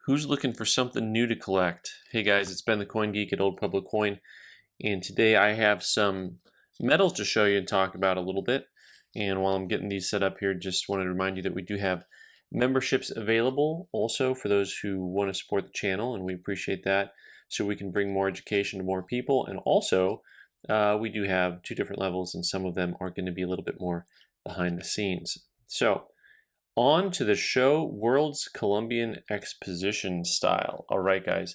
Who's looking for something new to collect? Hey guys, it's Ben the Coin Geek at Old Pueblo Coin, and today I have some metals to show you and talk about a little bit. And while I'm getting these set up here, just wanted to remind you that we do have memberships available also for those who want to support the channel, and we appreciate that, so we can bring more education to more people. And also, we do have two different levels, and some of them are going to be a little bit more behind the scenes. So, on to the show, World's Colombian Exposition style. All right, guys.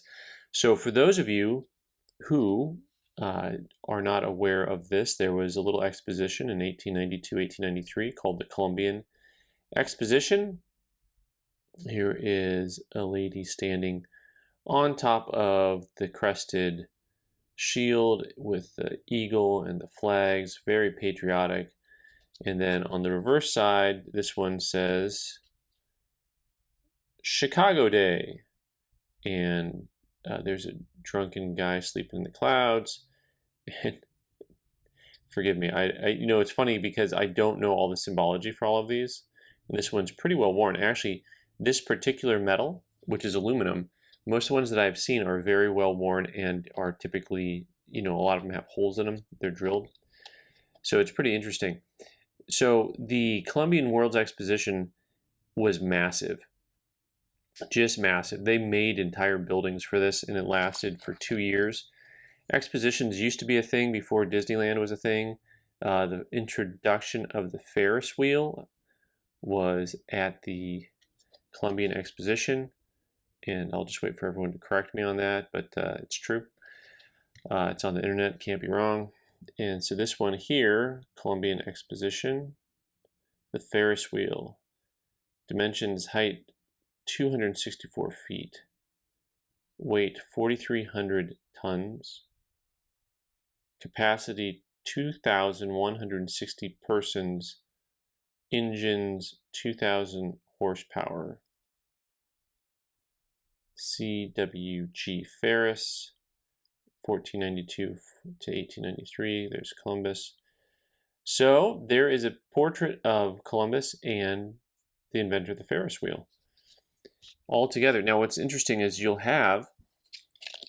So for those of you who are not aware of this, there was a little exposition in 1892, 1893 called the Colombian Exposition. Here is a lady standing on top of the crested shield with the eagle and the flags, very patriotic. And then on the reverse side, this one says Chicago Day. And there's a drunken guy sleeping in the clouds. And forgive me, you know, it's funny because I don't know all the symbology for all of these. And this one's pretty well worn. Actually, this particular metal, which is aluminum, most of the ones that I've seen are very well worn and are typically, you know, a lot of them have holes in them. They're drilled. So it's pretty interesting. So the Colombian World's Exposition was massive, just massive. They made entire buildings for this, and it lasted for 2 years. Expositions used to be a thing before Disneyland was a thing. The introduction of the Ferris Wheel was at the Colombian Exposition, and I'll just wait for everyone to correct me on that, but it's true. It's on the internet, can't be wrong. And so this one here, Colombian Exposition, the Ferris Wheel, dimensions: height 264 feet, weight 4,300 tons, capacity 2,160 persons, engines 2,000 horsepower. CWG Ferris, 1492 to 1893. There's Columbus. So there is a portrait of Columbus and the inventor of the Ferris wheel all together. Now what's interesting is you'll have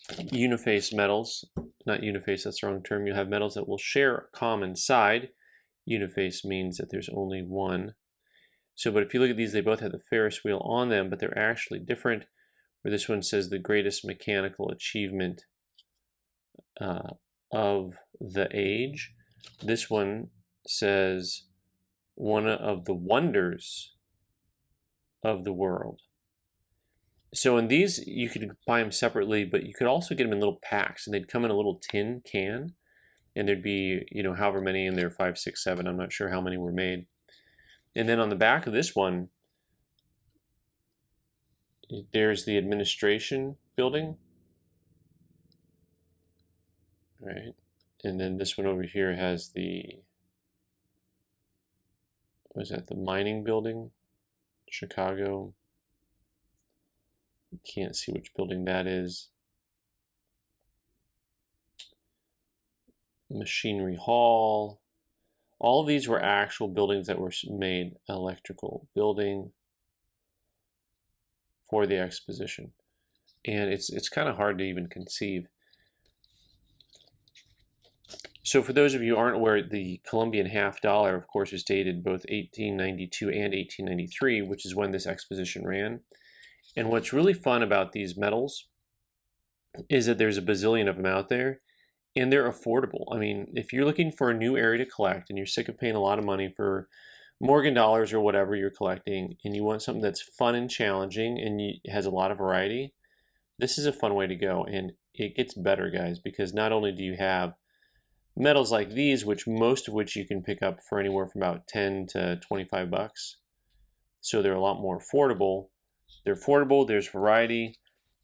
uniface metals, not uniface, that's the wrong term. You'll have metals that will share a common side. Uniface means that there's only one. So, but if you look at these, they both have the Ferris wheel on them, but they're actually different. Where this one says the greatest mechanical achievement of the age. This one says one of the wonders of the world. So in these, you could buy them separately, but you could also get them in little packs, and they'd come in a little tin can, and there'd be, you know, however many in there, 5, 6, 7. I'm not sure how many were made. And then on the back of this one, there's the administration building. Right, and then this one over here has the, what is that, the mining building, Chicago. You can't see which building that is. Machinery Hall. All of these were actual buildings that were made. Electrical building for the exposition. And it's kind of hard to even conceive. So for those of you who aren't aware, the Colombian half dollar, of course, is dated both 1892 and 1893, which is when this exposition ran. And what's really fun about these metals is that there's a bazillion of them out there, and they're affordable. I mean, if you're looking for a new area to collect and you're sick of paying a lot of money for Morgan dollars or whatever you're collecting, and you want something that's fun and challenging and has a lot of variety, this is a fun way to go. And it gets better, guys, because not only do you have metals like these, most of which you can pick up for anywhere from about 10 to 25 bucks. So they're a lot more affordable. They're affordable, there's variety,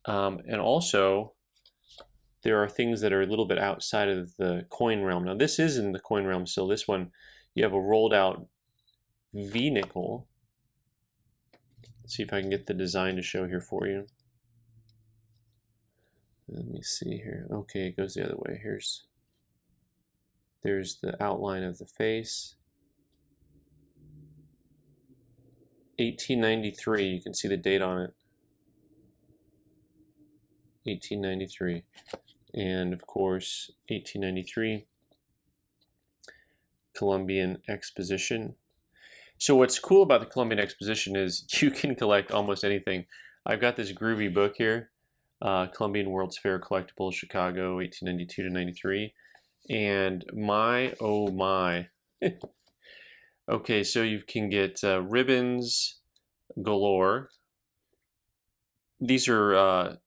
and also there are things that are a little bit outside of the coin realm. Now this is in the coin realm still. This one, you have a rolled out V-nickel. Let's see if I can get the design to show here for you. Let me see here. Okay, it goes the other way. There's the outline of the face. 1893, you can see the date on it. 1893. And of course, 1893, Colombian Exposition. So what's cool about the Colombian Exposition is you can collect almost anything. I've got this groovy book here, Columbian World's Fair Collectibles, Chicago, 1892 to 93. And my, oh my. Okay, so you can get ribbons galore. These are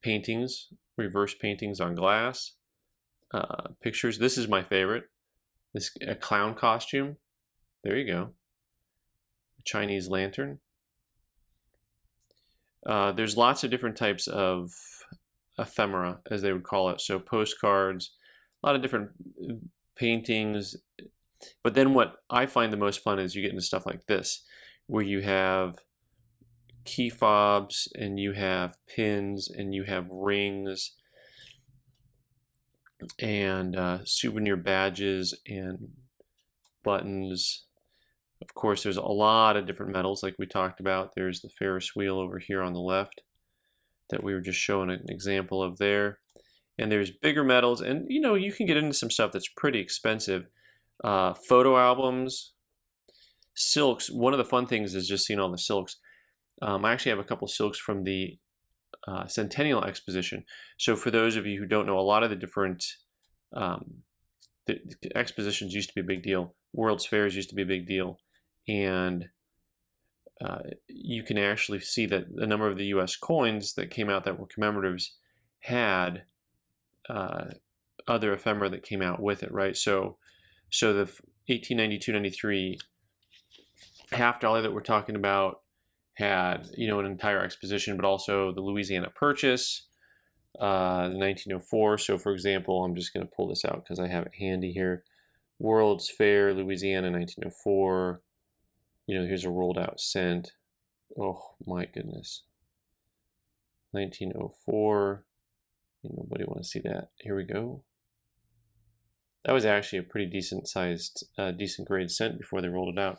paintings, reverse paintings on glass, pictures. This is my favorite. This a clown costume. There you go. A Chinese lantern. There's lots of different types of ephemera, as they would call it. So postcards, a lot of different paintings. But then what I find the most fun is you get into stuff like this, where you have key fobs and you have pins and you have rings and souvenir badges and buttons. Of course, there's a lot of different metals like we talked about. There's the Ferris Wheel over here on the left that we were just showing an example of there. And there's bigger metals, and you know, you can get into some stuff that's pretty expensive. Photo albums, silks. One of the fun things is just seeing all the silks. I actually have a couple silks from the Centennial Exposition. So for those of you who don't know, a lot of the different the expositions used to be a big deal. World's Fairs used to be a big deal. And you can actually see that a number of the US coins that came out that were commemoratives had other ephemera that came out with it, right? So the 1892-93 half dollar that we're talking about had, you know, an entire exposition, but also the Louisiana Purchase, the 1904. So for example, I'm just going to pull this out because I have it handy here. World's Fair, Louisiana, 1904. You know, here's a rolled out cent. Oh my goodness. 1904. Nobody want to see that. Here we go. That was actually a pretty decent sized, decent grade cent before they rolled it out.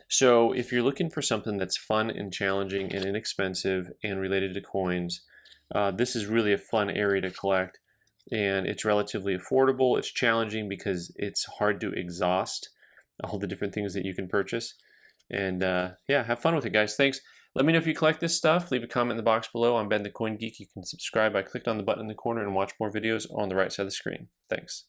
So if you're looking for something that's fun and challenging and inexpensive and related to coins, this is really a fun area to collect. And it's relatively affordable. It's challenging because it's hard to exhaust all the different things that you can purchase. And yeah, have fun with it, guys. Thanks. Let me know if you collect this stuff. Leave a comment in the box below. I'm Ben the Coin Geek. You can subscribe by clicking on the button in the corner and watch more videos on the right side of the screen. Thanks.